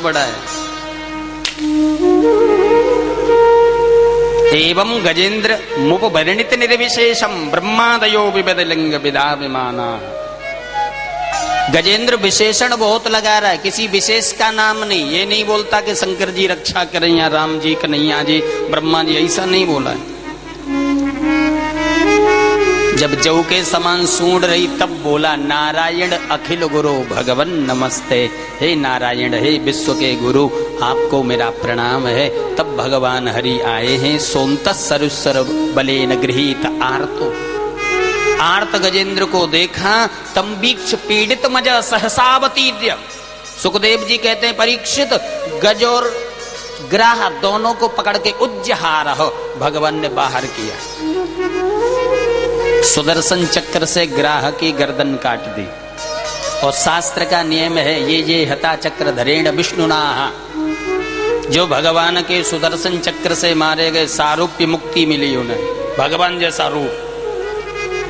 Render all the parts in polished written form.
बड़ा है। एवं गजेंद्र मुपवर्णित निर्विशेषम ब्रह्मादयो विबदलिंग विदाभिमाना। गजेंद्र विशेषण बहुत लगा रहा है, किसी विशेष का नाम नहीं। ये नहीं बोलता कि शंकर जी रक्षा करें या राम जी कन्हैया जी ब्रह्मा जी, ऐसा नहीं बोला है। जब जौ के समान सूंड रही तब बोला नारायण अखिल गुरु भगवन नमस्ते। हे नारायण, हे विश्व के गुरु, आपको मेरा प्रणाम है। तब भगवान हरि आए हैं। सोंत सरुसर बलेन गृहीत आर्तो। आर्त गजेंद्र को देखा। तम बीक्ष पीड़ित मजा सहसावतीर्य। सुखदेव जी कहते हैं परीक्षित, गज और ग्राह दोनों को पकड़ के उज्जहार भगवान ने बाहर किया। सुदर्शन चक्र से ग्राह की गर्दन काट दी। और शास्त्र का नियम है, ये हता चक्र धरेण विष्णुना। जो भगवान के सुदर्शन चक्र से मारे गए सारूप्य मुक्ति मिली उन्हें, भगवान जैसा रूप।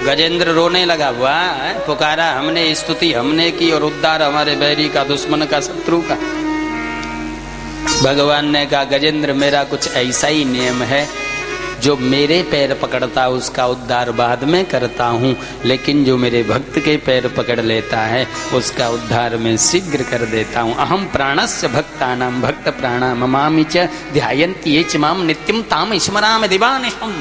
गजेंद्र रोने लगा, वाह पुकारा हमने, स्तुति हमने की और उद्धार हमारे बैरी का, दुश्मन का, शत्रु का। भगवान ने कहा गजेंद्र मेरा कुछ ऐसा ही नियम है, जो मेरे पैर पकड़ता उसका उद्धार बाद में करता हूँ, लेकिन जो मेरे भक्त के पैर पकड़ लेता है उसका उद्धार मैं शीघ्र कर देता हूँ। अहम प्राणस्य भक्तानां भक्त प्राणा ममामि च ध्यायन्ति ये च माम नित्यं ताम स्मरामि दिवानिशम्।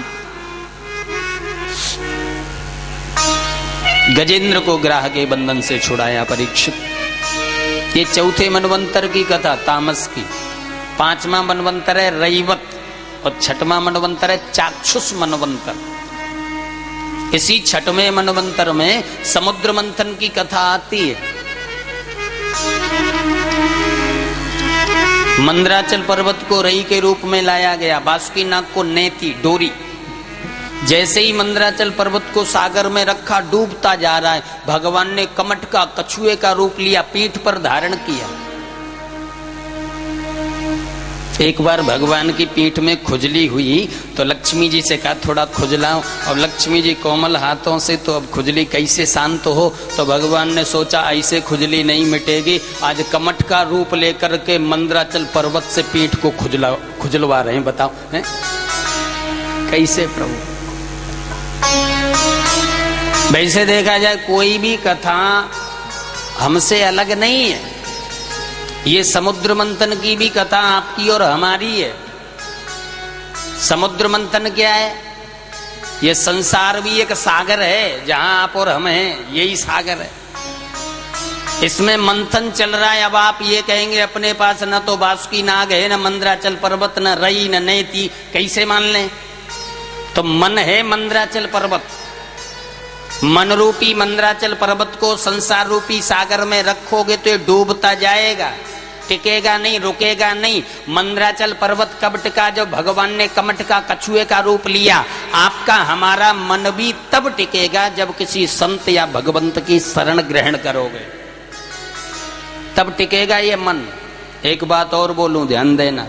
गजेंद्र को ग्राह के बंधन से छुड़ाया परीक्षित। ये चौथे मनवंतर की कथा तामस की। पांचवा मनवंतर है रैवत और छठवां मनवंतर है चाक्षुष मनवंतर। इसी छठवें मनवंतर में समुद्र मंथन की कथा आती है। मंदराचल पर्वत को रई के रूप में लाया गया, बासुकीनाग को नेति डोरी। जैसे ही मंदराचल पर्वत को सागर में रखा, डूबता जा रहा है, भगवान ने कमट का, कछुए का रूप लिया, पीठ पर धारण किया। एक बार भगवान की पीठ में खुजली हुई तो लक्ष्मी जी से कहा थोड़ा खुजलाओ। और लक्ष्मी जी कोमल हाथों से, तो अब खुजली कैसे शांत हो। तो भगवान ने सोचा ऐसे खुजली नहीं मिटेगी, आज कमट का रूप लेकर के मंदराचल पर्वत से पीठ को खुजलवा रहे हैं। बताओ है? कैसे प्रभु? वैसे देखा जाए कोई भी कथा हमसे अलग नहीं है। ये समुद्र मंथन की भी कथा आपकी और हमारी है। समुद्र मंथन क्या है? ये संसार भी एक सागर है, जहां आप और हम हैं, यही सागर है। इसमें मंथन चल रहा है। अब आप ये कहेंगे अपने पास न तो बासुकीनाग है, न मंदराचल पर्वत, न रई, न नेति, कैसे मान लें? तो मन है मंदराचल पर्वत। मन रूपी मंदराचल पर्वत को संसार रूपी सागर में रखोगे तो ये डूबता जाएगा, टिकेगा नहीं, रुकेगा नहीं। मंदराचल पर्वत कब टिका? जब भगवान ने कमट का, कछुए का रूप लिया। आपका हमारा मन भी तब टिकेगा जब किसी संत या भगवंत की शरण ग्रहण करोगे, तब टिकेगा ये मन। एक बात और बोलूं, ध्यान देना,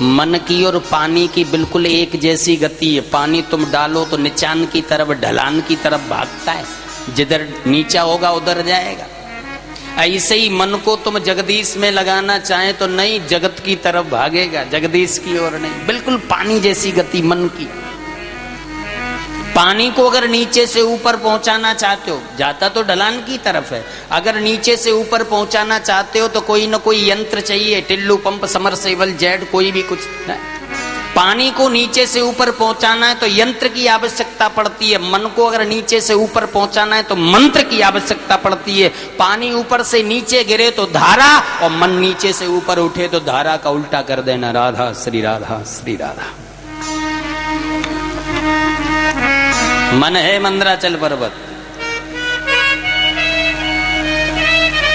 मन की और पानी की बिल्कुल एक जैसी गति है। पानी तुम डालो तो निचान की तरफ, ढलान की तरफ भागता है, जिधर नीचा होगा उधर जाएगा। ऐसे ही मन को तुम जगदीश में लगाना चाहे तो नहीं, जगत की तरफ भागेगा, जगदीश की ओर नहीं। बिल्कुल पानी जैसी गति मन की। पानी को अगर नीचे से ऊपर पहुंचाना चाहते हो, जाता तो ढलान की तरफ है। अगर नीचे से ऊपर पहुंचाना चाहते हो तो कोई न कोई यंत्र चाहिए, टिल्लू, पंप, समरसेबल, जेट, कोई भी कुछ। पानी को नीचे से ऊपर पहुंचाना है तो यंत्र की आवश्यकता पड़ती है। मन को अगर नीचे से ऊपर पहुंचाना है तो मंत्र की आवश्यकता पड़ती है। पानी ऊपर से नीचे गिरे तो धारा, और मन नीचे से ऊपर उठे तो धारा का उल्टा कर देना। राधा श्री राधा श्री राधा। मन है मंदराचल पर्वत।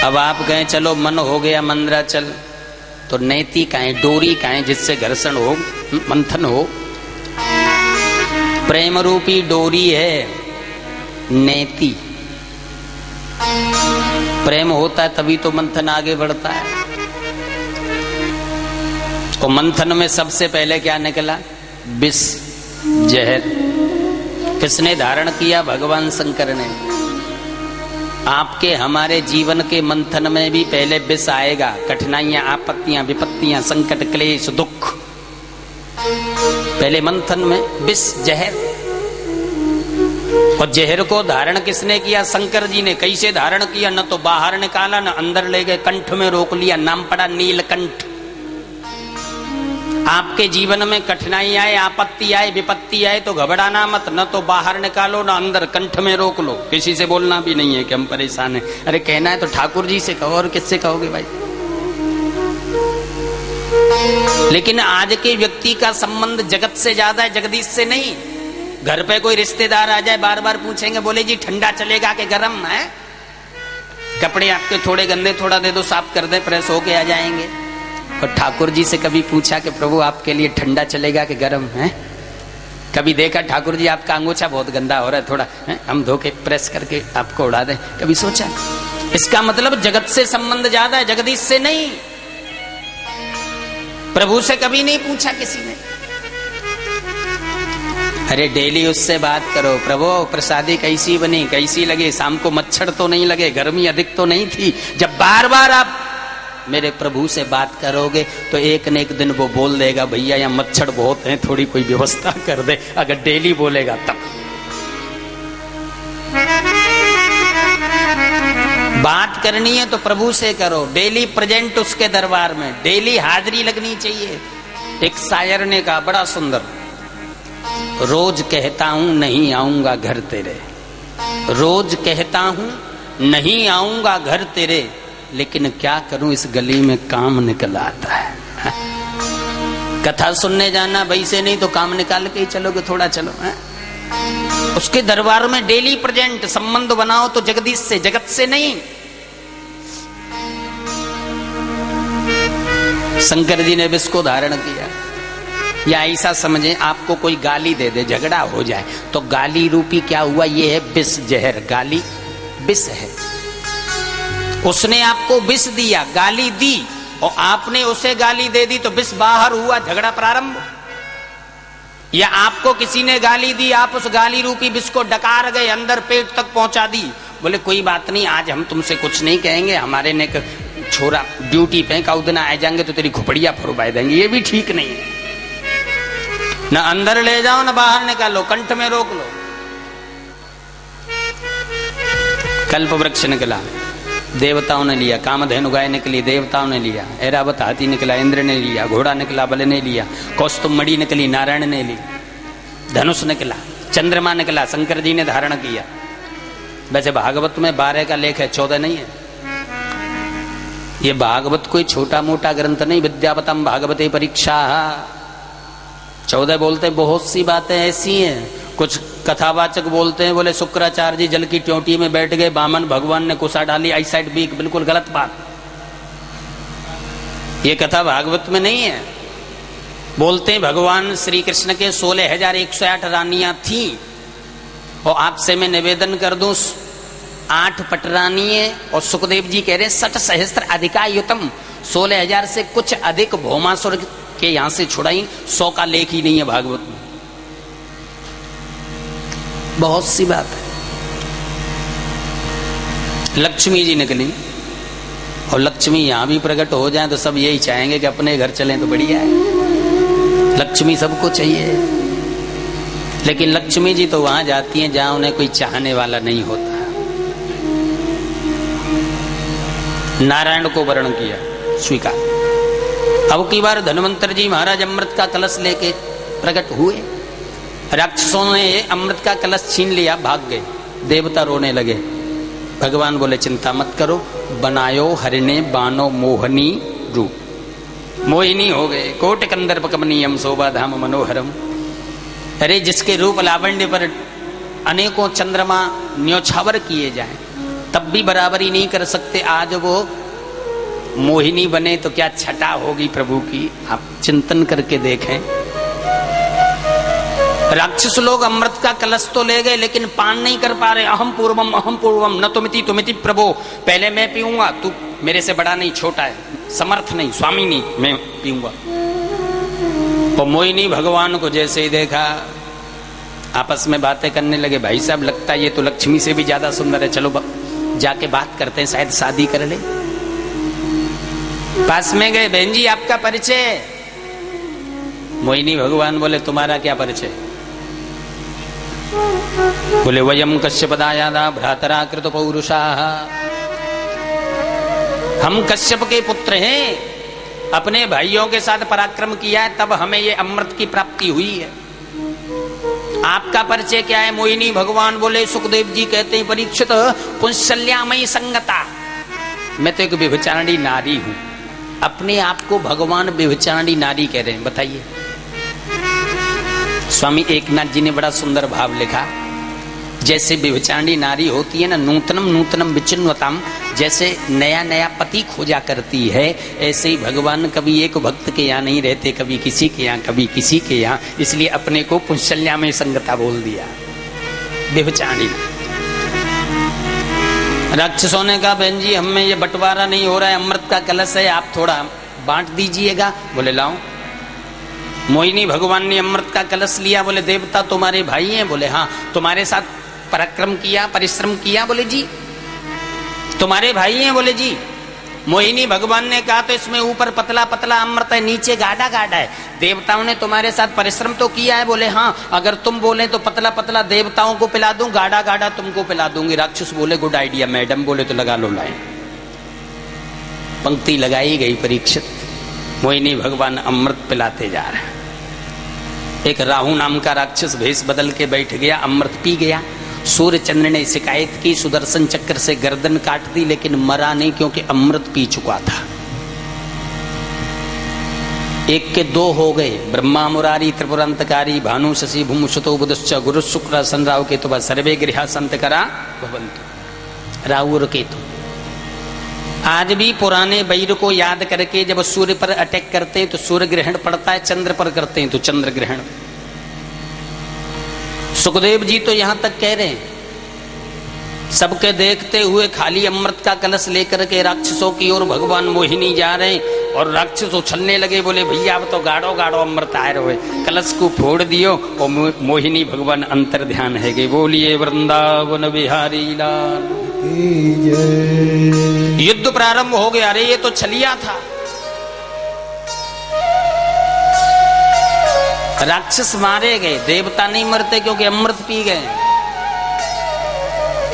अब आप कहें चलो मन हो गया मंदराचल, तो नेति का है, डोरी का है, जिससे घर्षण हो, मंथन हो। प्रेम रूपी डोरी है नेति। प्रेम होता है तभी तो मंथन आगे बढ़ता है। तो मंथन में सबसे पहले क्या निकला? विष, जहर। किसने धारण किया? भगवान शंकर ने। आपके हमारे जीवन के मंथन में भी पहले विष आएगा, कठिनाइयां, आपत्तियां, विपत्तियां, संकट, क्लेश, दुख। पहले मंथन में विष, जहर। और जहर को धारण किसने किया? शंकर जी ने। कैसे धारण किया? न तो बाहर निकाला, न अंदर ले गए, कंठ में रोक लिया, नाम पड़ा नीलकंठ। आपके जीवन में कठिनाई आए, आपत्ति आए, विपत्ति आए तो घबराना मत, न तो बाहर निकालो, न अंदर, कंठ में रोक लो। किसी से बोलना भी नहीं है कि हम परेशान हैं। अरे कहना है तो ठाकुर जी से कहो, और किससे कहोगे भाई? लेकिन आज के व्यक्ति का संबंध जगत से ज्यादा है, जगदीश से नहीं। घर पे कोई रिश्तेदार आ जाए, बार बार पूछेंगे, बोले जी ठंडा चलेगा कि गर्म है? कपड़े आपके थोड़े गंदे, थोड़ा दे दो, साफ कर दे, प्रेस होके आ जाएंगे। और ठाकुर जी से कभी पूछा कि प्रभु आपके लिए ठंडा चलेगा कि गर्म है? कभी देखा ठाकुर जी आपका अंगूछा बहुत गंदा हो रहा है, थोड़ा है? हम धो के प्रेस करके आपको उड़ा दें? कभी सोचा? इसका मतलब जगत से संबंध ज्यादा है, जगदीश से नहीं। प्रभु से कभी नहीं पूछा किसी ने। अरे डेली उससे बात करो, प्रभु प्रसादी कैसी बनी, कैसी लगी, शाम को मच्छर तो नहीं लगे, गर्मी अधिक तो नहीं थी। जब बार बार आप मेरे प्रभु से बात करोगे तो एक न एक दिन वो बोल देगा, भैया यहाँ मच्छर बहुत हैं, थोड़ी कोई व्यवस्था कर दे। अगर डेली बोलेगा तब। बात करनी है तो प्रभु से करो, डेली प्रेजेंट उसके दरबार में, डेली हाजिरी लगनी चाहिए। एक शायर ने कहा बड़ा सुंदर, रोज कहता हूं नहीं आऊंगा घर तेरे, रोज कहता हूं नहीं आऊंगा घर तेरे, लेकिन क्या करूं इस गली में काम निकल आता है। कथा सुनने जाना वैसे नहीं तो काम निकाल के ही चलोगे, थोड़ा चलो है? उसके दरबार में डेली प्रेजेंट, संबंध बनाओ तो जगदीश से, जगत से नहीं। शंकर जी ने विष को धारण किया। या ऐसा समझे आपको कोई गाली दे दे, झगड़ा हो जाए, तो गाली रूपी क्या हुआ? ये है विष, जहर। गाली विष है। उसने आपको विष दिया, गाली दी, और आपने उसे गाली दे दी तो विष बाहर हुआ, झगड़ा प्रारंभ। या आपको किसी ने गाली दी, आप उस गाली रूपी विष को डकार गए, अंदर पेट तक पहुंचा दी। बोले कोई बात नहीं, आज हम तुमसे कुछ नहीं कहेंगे, हमारे ने छोरा ड्यूटी पे का उतना आ जाएंगे तो तेरी खुपड़िया फुरवाए देंगे। ये भी ठीक नहीं है। न अंदर ले जाओ न बाहर निकालो, कंठ में रोक लो। कल्प वृक्ष निकला, देवताओं ने लिया। कामधेनु गाय निकली, देवताओं ने लिया। ऐरावत हाथी निकला, इंद्र ने लिया। घोड़ा निकला, बल ने लिया। कौस्तुभमणि निकली, नारायण ने ली। धनुष निकला, चंद्रमा निकला, शंकर जी ने धारण किया। वैसे भागवत में 12 का लेख है, 14 नहीं है। ये भागवत कोई छोटा मोटा ग्रंथ नहीं। विद्यावतम भागवते परीक्षा 14 बोलते। बहुत सी बातें ऐसी हैं। कुछ कथावाचक बोलते हैं, बोले शुक्राचार्य जी जल की ट्योटी में बैठ गए, बामन भगवान ने कुसा डाली, आई साइड बीक। बिल्कुल गलत बात। ये कथा भागवत में नहीं है। बोलते हैं भगवान श्री कृष्ण के 16,108 रानियां थी, और आपसे मैं निवेदन कर दूं 8 पटरानिये, और सुखदेव जी कह रहे 60 सहस्त्र अधिकायुतम, 16,000 से कुछ अधिक भौमासुर के यहां से छुड़ाई। 100 का लेख ही नहीं है भागवत में। बहुत सी बात है। लक्ष्मी जी निकली, और लक्ष्मी यहां भी प्रकट हो जाए तो सब यही चाहेंगे कि अपने घर चलें तो बढ़िया है। लक्ष्मी सबको चाहिए, लेकिन लक्ष्मी जी तो वहां जाती हैं जहां उन्हें कोई चाहने वाला नहीं होता। नारायण को वर्ण किया, स्वीकार। अब की बार धन्वंतरी जी महाराज अमृत का कलश लेके प्रकट हुए। राक्षसों ने अमृत का कलश छीन लिया, भाग गए। देवता रोने लगे। भगवान बोले चिंता मत करो, बनायो हरिणे बानो मोहनी रूप। मोहिनी हो गए। कोट कंदर्प कमनीयम शोभा धाम मनोहरम। अरे जिसके रूप लावण्य पर अनेकों चंद्रमा न्योछावर किए जाएं, तब भी बराबरी नहीं कर सकते। आज वो मोहिनी बने तो क्या छटा होगी प्रभु की। आप चिंतन करके देखें। राक्षस लोग अमृत का कलश तो ले गए, लेकिन पान नहीं कर पा रहे। अहम पूर्वम न तुमिति तुमिति प्रभो। पहले मैं पीऊंगा, तू मेरे से बड़ा नहीं, छोटा है, समर्थ नहीं, स्वामी नहीं, मैं पीऊंगा। और मोहिनी भगवान को जैसे ही देखा, आपस में बातें करने लगे। भाई साहब लगता है ये तो लक्ष्मी से भी ज्यादा सुंदर है, चलो जाके बात करते हैं, शायद शादी कर ले। पास में गए, बहन जी आपका परिचय? मोहिनी भगवान बोले तुम्हारा क्या परिचय? बोले वयम कश्यपदायादा भ्रातरा कृत पौरुषा, हम कश्यप के पुत्र हैं, अपने भाइयों के साथ पराक्रम किया है, तब हमें ये अमृत की प्राप्ति हुई है। आपका परिचय क्या है? मोहिनी भगवान बोले, सुखदेव जी कहते हैं परीक्षित पुंसल्यामयी संगता, मैं तो एक व्यभिचारिणी नारी हूं। अपने आप को भगवान व्यभिचारिणी नारी कह रहे हैं, बताइए। स्वामी एकनाथ जी ने बड़ा सुंदर भाव लिखा, जैसे व्यभिचारिणी नारी होती है ना, नूतनम नूतनम विचिन्वताम, जैसे नया नया पति खोजा करती है, ऐसे ही भगवान कभी एक भक्त के यहाँ नहीं रहते, कभी किसी के यहाँ, कभी किसी के यहाँ, इसलिए अपने को पुंसल्या में संगता बोल दिया, व्यभिचारिणी। राक्षसों ने कहा बहन जी हमें ये बंटवारा नहीं हो रहा है, अमृत का कलश है, आप थोड़ा बांट दीजिएगा। बोले लाओ। मोहिनी भगवान ने अमृत का कलश लिया, बोले देवता तुम्हारे भाई हैं? बोले हाँ। तुम्हारे साथ पराक्रम किया, परिश्रम किया? बोले जी। तुम्हारे भाई हैं? बोले जी। मोहिनी भगवान ने कहा तो इसमें ऊपर पतला पतला अमृत है, नीचे गाढ़ा गाढ़ा है, देवताओं ने तुम्हारे साथ परिश्रम तो किया है? बोले हाँ। अगर तुम बोले तो पतला पतला देवताओं को पिला दूं, गाढ़ा गाढ़ा तुमको पिला दूंगी। राक्षस बोले गुड आइडिया मैडम, बोले तो लगा लो लाइन। पंक्ति लगाई गई परीक्षित, मोहिनी भगवान अमृत पिलाते जा रहे हैं। एक राहु नाम का राक्षस भेष बदल के बैठ गया, अमृत पी गया। सूर्य चंद्र ने शिकायत की, सुदर्शन चक्र से गर्दन काट दी, लेकिन मरा नहीं क्योंकि अमृत पी चुका था। एक के दो हो गए, ब्रह्मा मुरारी त्रिपुरांतकारी भानु शशि भूमुषतो बुधश्च गुरु शुक्र सन राहु केतु सर्वे गृहा संत करा भवन्तु। राहु और केतु आज भी पुराने वैर को याद करके जब सूर्य पर अटैक करते हैं तो सूर्य ग्रहण पड़ता है, चंद्र पर करते हैं तो चंद्र ग्रहण। सुखदेव जी तो यहां तक कह रहे हैं, सबके देखते हुए खाली अमृत का कलश लेकर के राक्षसों की ओर भगवान मोहिनी जा रहे हैं, और राक्षस उछलने लगे। बोले भैया अब तो गाढ़ो गाढ़ो अमृत आए रहे, कलश को फोड़ दियो। और मोहिनी भगवान अंतर ध्यान है गए। बोलिए वृंदावन बिहारी लाल। युद्ध प्रारंभ हो गया। अरे ये तो छलिया था। राक्षस मारे गए, देवता नहीं मरते क्योंकि अमृत पी गए।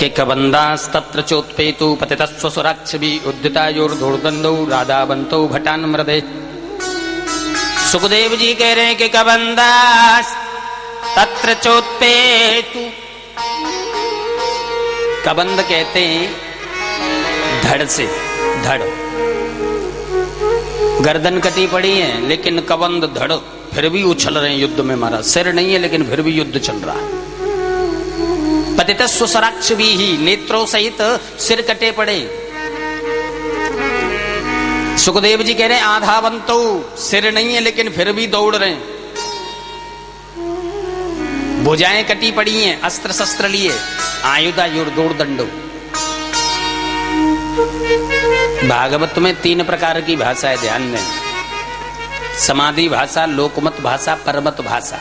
के कबंदास्तत्र चोत्पेतु पतितस्व सुराक्षभी उद्यतायोर्धूर्दंडौ राधावंतो भटान मृदे। सुखदेव जी कह रहे हैं कि कबंदास तत्र चोत्पेतु, कबंद कहते हैं धड़ से, धड़ गर्दन कटी पड़ी है लेकिन कबंद धड़, फिर भी उछल रहे हैं युद्ध में। मारा सिर नहीं है लेकिन फिर भी युद्ध चल रहा है। पतितस्व सराक्षवी ही, नेत्रों सहित सिर कटे पड़े। सुखदेव जी कह रहे हैं आधावंतो, सिर नहीं है लेकिन फिर भी दौड़ रहे हैं। भुजाएं कटी पड़ी हैं, अस्त्र शस्त्र लिए, आयुधायुर्दौड़ दंडो। भागवत में 3 प्रकार की भाषा है, ध्यान दें। समाधि भाषा, लोकमत भाषा, परमत भाषा।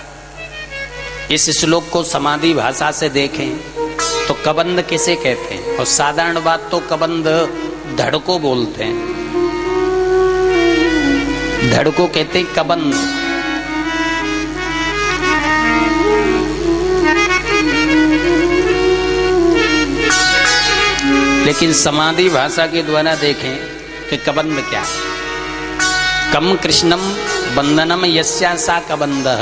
इस श्लोक को समाधि भाषा से देखें तो कबंद किसे कहते हैं, और साधारण बात तो कबंद धड़ को बोलते हैं। धड़ को कहते हैं कबंद। लेकिन समाधि भाषा के द्वारा देखें कि कबंद क्या है। कम कृष्णम बंधनम यस्या सा कबंदः।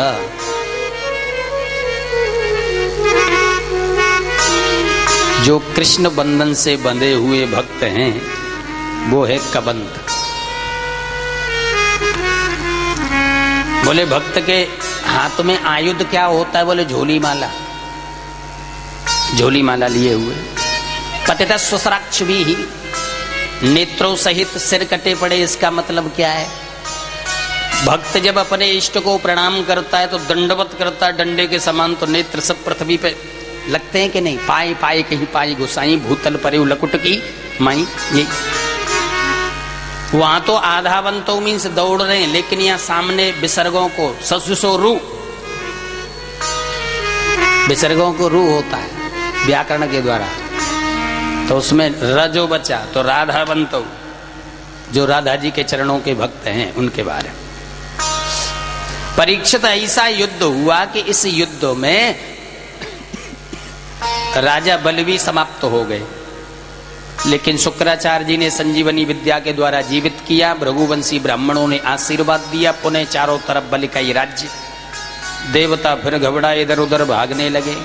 जो कृष्ण बंधन से बंधे हुए भक्त हैं वो है कबंद। बोले भक्त के हाथ में आयुध क्या होता है? बोले झोली माला, झोली माला लिए हुए। पतितस्व सराक्षवी ही, नेत्रों सहित सिर कटे पड़े। इसका मतलब क्या है? भक्त जब अपने इष्ट को प्रणाम करता है तो दंडवत करता है डंडे के समान, तो नेत्र सब पृथ्वी पे लगते हैं कि नहीं? पाई पाई कहीं पाई गुसाई, भूतल परे लकुट की माई। ये वहां तो आधावंतो मीन्स दौड़ रहे हैं, लेकिन यहाँ सामने विसर्गों को ससुसो रू, विसर्गों को रू होता है व्याकरण के द्वारा। तो उसमें र जो बचा तो राधा बंतो, जो राधा जी के चरणों के भक्त हैं उनके बारे में। परीक्षित ऐसा युद्ध हुआ कि इस युद्ध में राजा बल भी समाप्त हो गए, लेकिन शुक्राचार्य जी ने संजीवनी विद्या के द्वारा जीवित किया। भृगुवंशी ब्राह्मणों ने आशीर्वाद दिया। पुनः चारों तरफ बल का ही राज्य। देवता फिर घबराए, इधर उधर भागने लगे।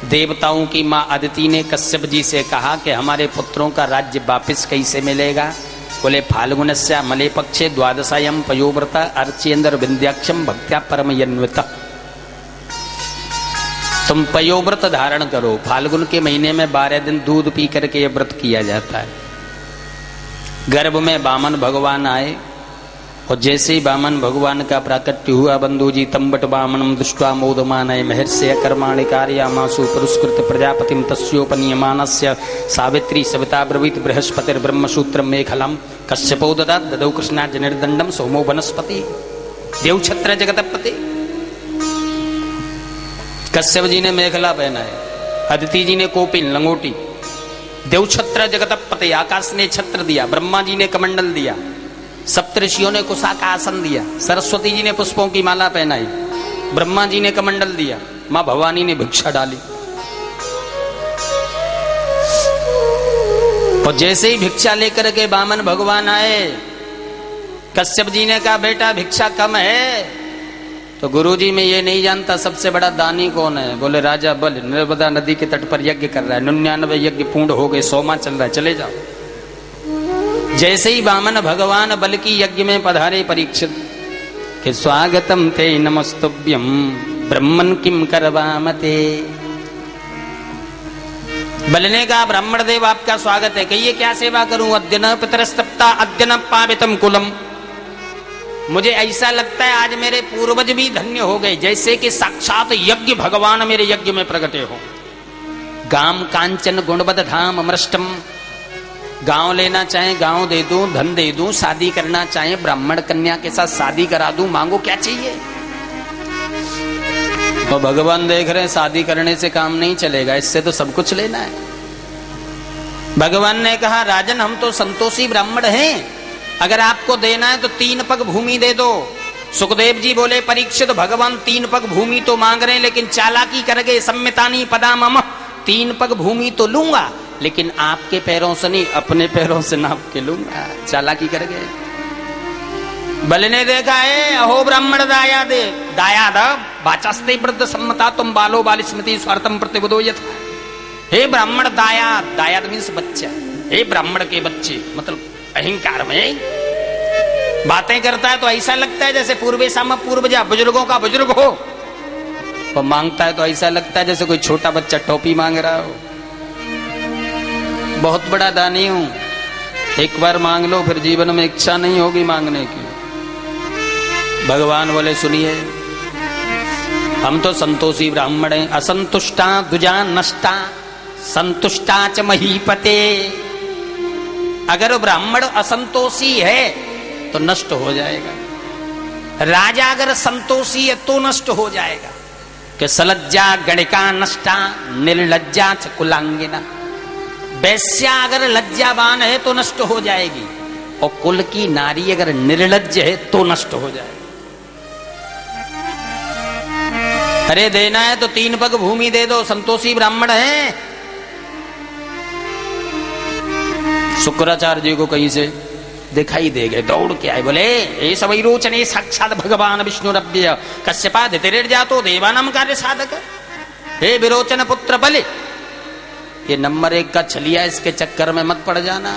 देवताओं की मां अदिति ने कश्यप जी से कहा कि हमारे पुत्रों का राज्य वापस कैसे मिलेगा। बोले फाल्गुनस्य मले पक्षे द्वादशायम पयोव्रता अर्चेन्द्र विंध्याक्षम भक्त्या परमयन्विता। तुम पयोव्रत धारण करो। फाल्गुन के महीने में 12 दिन दूध पी करके यह व्रत किया जाता है। गर्भ में वामन भगवान आए और जैसे ही वामन भगवान का प्राकट्य हुआ, बंधु जी तंबट वामनम दृष्ट्वा मोदमानय महर्षि कर्माणि कार्यामासु पुरस्कृत प्रजापतिम तस्योपनीयमानस्य सावित्री सविता ब्रवीत बृहस्पतिर्ब्रह्मसूत्रम मेखलम कश्यपो ददात ददौ कृष्णाज निर्दंडम सोमो वनस्पति देवछत्र जगतपति। कश्यप जी ने मेखला पहना है, अदिति जी ने कोपिन लंगोटी, देवछत्र जगतपति आकाश ने छत्र दिया, ब्रह्मा जी ने कमंडल दिया, सप्तऋषियों ने कुशा का आसन दिया, सरस्वती जी ने पुष्पों की माला पहनाई, ब्रह्मा जी ने कमंडल दिया, मां भवानी ने भिक्षा डाली। और जैसे ही भिक्षा लेकर के वामन भगवान आए, कश्यप जी ने कहा बेटा भिक्षा कम है। तो गुरुजी मैं ये नहीं जानता सबसे बड़ा दानी कौन है। बोले राजा बल नर्मदा नदी के तट पर यज्ञ कर रहा है, 99 यज्ञ पूर्ण हो गए, 100वां चल रहा है, चले जाओ। जैसे ही वामन भगवान बल की यज्ञ में पधारे परीक्षित कि स्वागतम ते नमस्तुभ्यम ब्रह्मन किम करवामते। बल ने कहा ब्राह्मण देव आपका स्वागत है, कहिए क्या सेवा करूं। अद्य न पितरस्तप्ता अद्य न पावितम कुलम। मुझे ऐसा लगता है आज मेरे पूर्वज भी धन्य हो गए, जैसे कि साक्षात यज्ञ भगवान मेरे यज्ञ में प्रकटे हो। गाम कांचन गुणवद धाम अमृष्टम। गांव लेना चाहे गांव दे दूं, धन दे दूं, शादी करना चाहे ब्राह्मण कन्या के साथ शादी करा दूं, मांगो क्या चाहिए। तो भगवान देख रहे हैं शादी करने से काम नहीं चलेगा, इससे तो सब कुछ लेना है। भगवान ने कहा राजन हम तो संतोषी ब्राह्मण हैं, अगर आपको देना है तो 3 पग भूमि दे दो। सुखदेव जी बोले परीक्षित भगवान 3 पग भूमि तो मांग रहे हैं, लेकिन चालाकी कर गए। सम्मितानी पदा मम, 3 पग भूमि तो लूंगा, लेकिन आपके पैरों से नहीं, अपने पैरों से नाप के लूंगा। चालाकी कर गए। बल ने देखा है अहो ब्राह्मण दायाद दायाद वाचस्ते वृद्ध सम्मता तुम बालो बाल स्मृति स्वार्थम प्रतिबुदो यथा। हे ब्राह्मण दायाद, दायाद मीन्स बच्चा, हे ब्राह्मण के बच्चे, मतलब अहंकार में बातें करता है तो ऐसा लगता है जैसे पूर्वे साम पूर्वजा बुजुर्गों का बुजुर्ग हो, और मांगता है तो ऐसा लगता है जैसे कोई छोटा बच्चा टोपी मांग रहा हो। बहुत बड़ा दानी हूं, एक बार मांग लो फिर जीवन में इच्छा नहीं होगी मांगने की। भगवान बोले सुनिए हम तो संतोषी ब्राह्मण हैं। असंतुष्टा दुजा नष्टा संतुष्टा च महीपते। अगर ब्राह्मण असंतोषी है तो नष्ट हो जाएगा, राजा अगर संतोषी है तो नष्ट हो जाएगा। कि सलज्जा गणिका नष्टा निर्लज्जा च कुलांगिना। वैश्या अगर लज्जावान है तो नष्ट हो जाएगी, और कुल की नारी अगर निर्लज्ज है तो नष्ट हो जाएगी। अरे देना है तो 3 पग भूमि दे दो, संतोषी ब्राह्मण है। शुक्राचार्य जी को कहीं से दिखाई दे गए, दौड़ के आए, बोले ये सब रोचने साक्षात भगवान विष्णु रव्य कश्यपा जातो देवानाम कार्य साधक। हे विरोचन पुत्र बलि, ये नंबर 1 का छलिया, इसके चक्कर में मत पड़ जाना।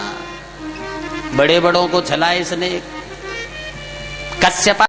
बड़े बड़ों को छलाए इसने। कश्यपा